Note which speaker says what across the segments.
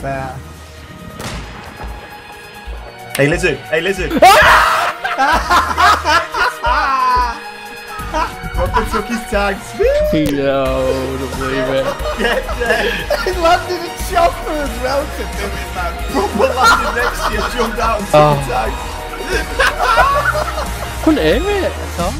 Speaker 1: fair.
Speaker 2: Hey, lizard! Hey, lizard! Robert took his tags.
Speaker 3: Yo, don't believe it.
Speaker 2: Get dead!
Speaker 1: He landed a chopper as well to do it, man.
Speaker 2: Robert landed next to you, jumped out and took his tags.
Speaker 3: Couldn't aim it at all.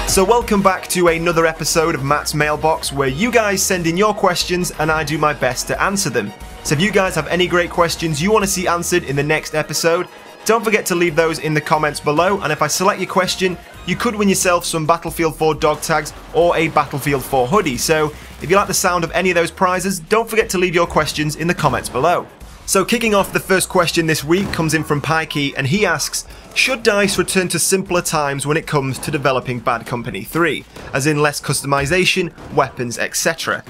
Speaker 2: So welcome back to another episode of Matt's Mailbox, where you guys send in your questions and I do my best to answer them. So if you guys have any great questions you want to see answered in the next episode, don't forget to leave those in the comments below, and if I select your question, you could win yourself some Battlefield 4 dog tags or a Battlefield 4 hoodie. So if you like the sound of any of those prizes, don't forget to leave your questions in the comments below. So kicking off, the first question this week comes in from Pikey, and he asks, should DICE return to simpler times when it comes to developing Bad Company 3, as in less customization, weapons, etc.?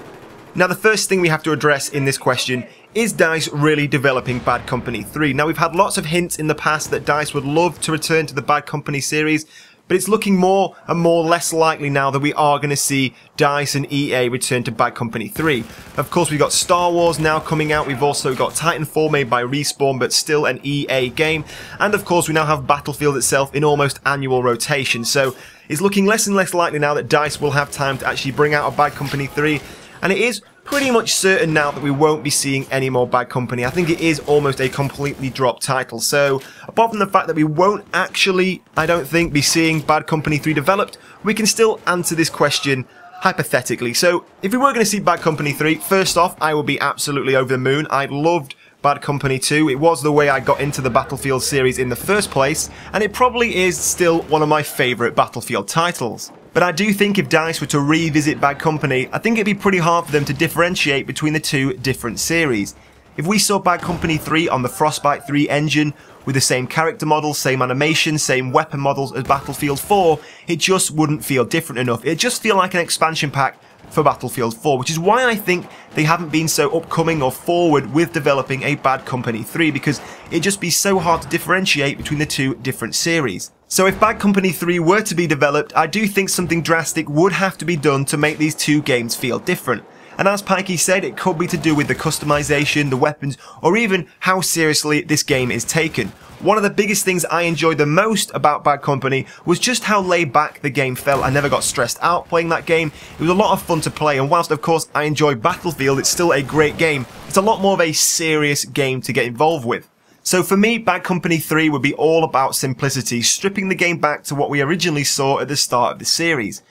Speaker 2: Now the first thing we have to address in this question, is DICE really developing Bad Company 3? Now we've had lots of hints in the past that DICE would love to return to the Bad Company series, but it's looking more and more less likely now that we are going to see DICE and EA return to Bad Company 3. Of course, we've got Star Wars now coming out, we've also got Titanfall made by Respawn, but still an EA game, and of course we now have Battlefield itself in almost annual rotation, so it's looking less and less likely now that DICE will have time to actually bring out a Bad Company 3, and it is pretty much certain now that we won't be seeing any more Bad Company. I think it is almost a completely dropped title. So apart from the fact that we won't actually, I don't think, be seeing Bad Company 3 developed, we can still answer this question hypothetically. So if we were going to see Bad Company 3, first off, I would be absolutely over the moon. I loved Bad Company 2. It was the way I got into the Battlefield series in the first place, and it probably is still one of my favourite Battlefield titles. But I do think if DICE were to revisit Bad Company, I think it'd be pretty hard for them to differentiate between the two different series. If we saw Bad Company 3 on the Frostbite 3 engine, with the same character models, same animation, same weapon models as Battlefield 4, it just wouldn't feel different enough. It'd just feel like an expansion pack for Battlefield 4, which is why I think they haven't been so upcoming or forward with developing a Bad Company 3, because it'd just be so hard to differentiate between the two different series. So if Bad Company 3 were to be developed, I do think something drastic would have to be done to make these two games feel different. And as Pikey said, it could be to do with the customization, the weapons, or even how seriously this game is taken. One of the biggest things I enjoyed the most about Bad Company was just how laid back the game felt. I never got stressed out playing that game. It was a lot of fun to play, and whilst of course I enjoy Battlefield, it's still a great game. It's a lot more of a serious game to get involved with. So for me, Bad Company 3 would be all about simplicity, stripping the game back to what we originally saw at the start of the series.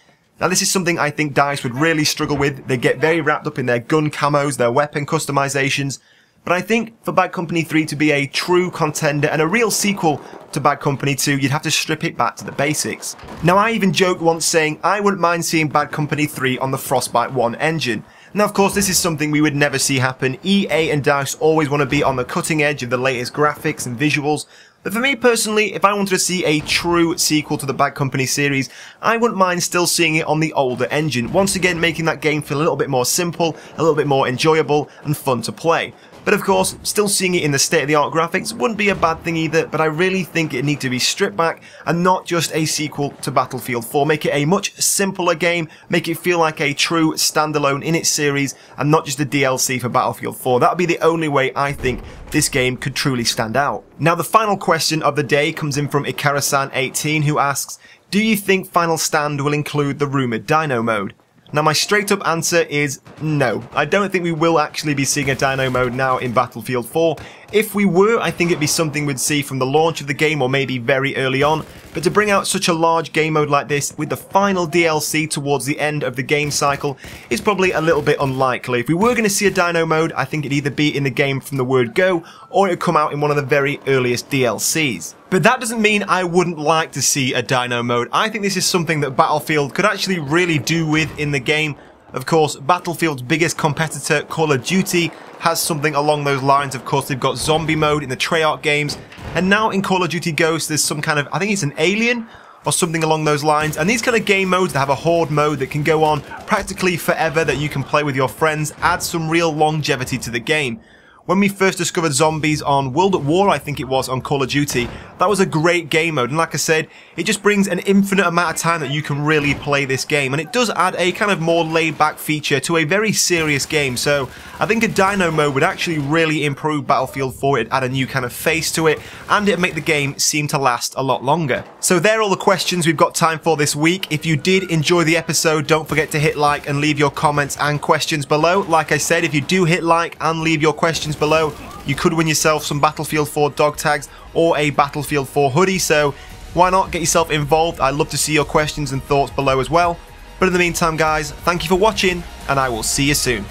Speaker 2: Now this is something I think DICE would really struggle with. They get very wrapped up in their gun camos, their weapon customizations, but I think for Bad Company 3 to be a true contender and a real sequel to Bad Company 2, you'd have to strip it back to the basics. Now I even joked once saying I wouldn't mind seeing Bad Company 3 on the Frostbite 1 engine. Now of course this is something we would never see happen. EA and DICE always want to be on the cutting edge of the latest graphics and visuals, but for me personally, if I wanted to see a true sequel to the Bad Company series, I wouldn't mind still seeing it on the older engine, once again making that game feel a little bit more simple, a little bit more enjoyable and fun to play. But of course, still seeing it in the state-of-the-art graphics wouldn't be a bad thing either, but I really think it needs to be stripped back and not just a sequel to Battlefield 4. Make it a much simpler game, make it feel like a true standalone in its series and not just a DLC for Battlefield 4. That would be the only way I think this game could truly stand out. Now the final question of the day comes in from Ikarasan18, who asks, do you think Final Stand will include the rumoured Dino Mode? Now my straight up answer is no. I don't think we will actually be seeing a Dino Mode now in Battlefield 4. If we were, I think it'd be something we'd see from the launch of the game or maybe very early on. But to bring out such a large game mode like this with the final DLC towards the end of the game cycle is probably a little bit unlikely. If we were going to see a Dino Mode, I think it'd either be in the game from the word go or it'd come out in one of the very earliest DLCs. But that doesn't mean I wouldn't like to see a Dino Mode. I think this is something that Battlefield could actually really do with in the game. Of course, Battlefield's biggest competitor, Call of Duty, has something along those lines. Of course, they've got zombie mode in the Treyarch games, and now in Call of Duty Ghosts, there's some kind of, I think it's an alien or something along those lines. And these kind of game modes that have a horde mode that can go on practically forever, that you can play with your friends, add some real longevity to the game. when we first discovered zombies on World at War, I think it was, on Call of Duty, that was a great game mode, and like I said, it just brings an infinite amount of time that you can really play this game, and it does add a kind of more laid-back feature to a very serious game. So I think a Dino Mode would actually really improve Battlefield 4, it'd add a new kind of face to it, and it'd make the game seem to last a lot longer. So there are all the questions we've got time for this week. If you did enjoy the episode, don't forget to hit like and leave your comments and questions below. Like I said, if you do hit like and leave your questions below, you could win yourself some Battlefield 4 dog tags or a Battlefield 4 hoodie, so why not get yourself involved? I'd love to see your questions and thoughts below as well. But in the meantime guys, thank you for watching, and I will see you soon.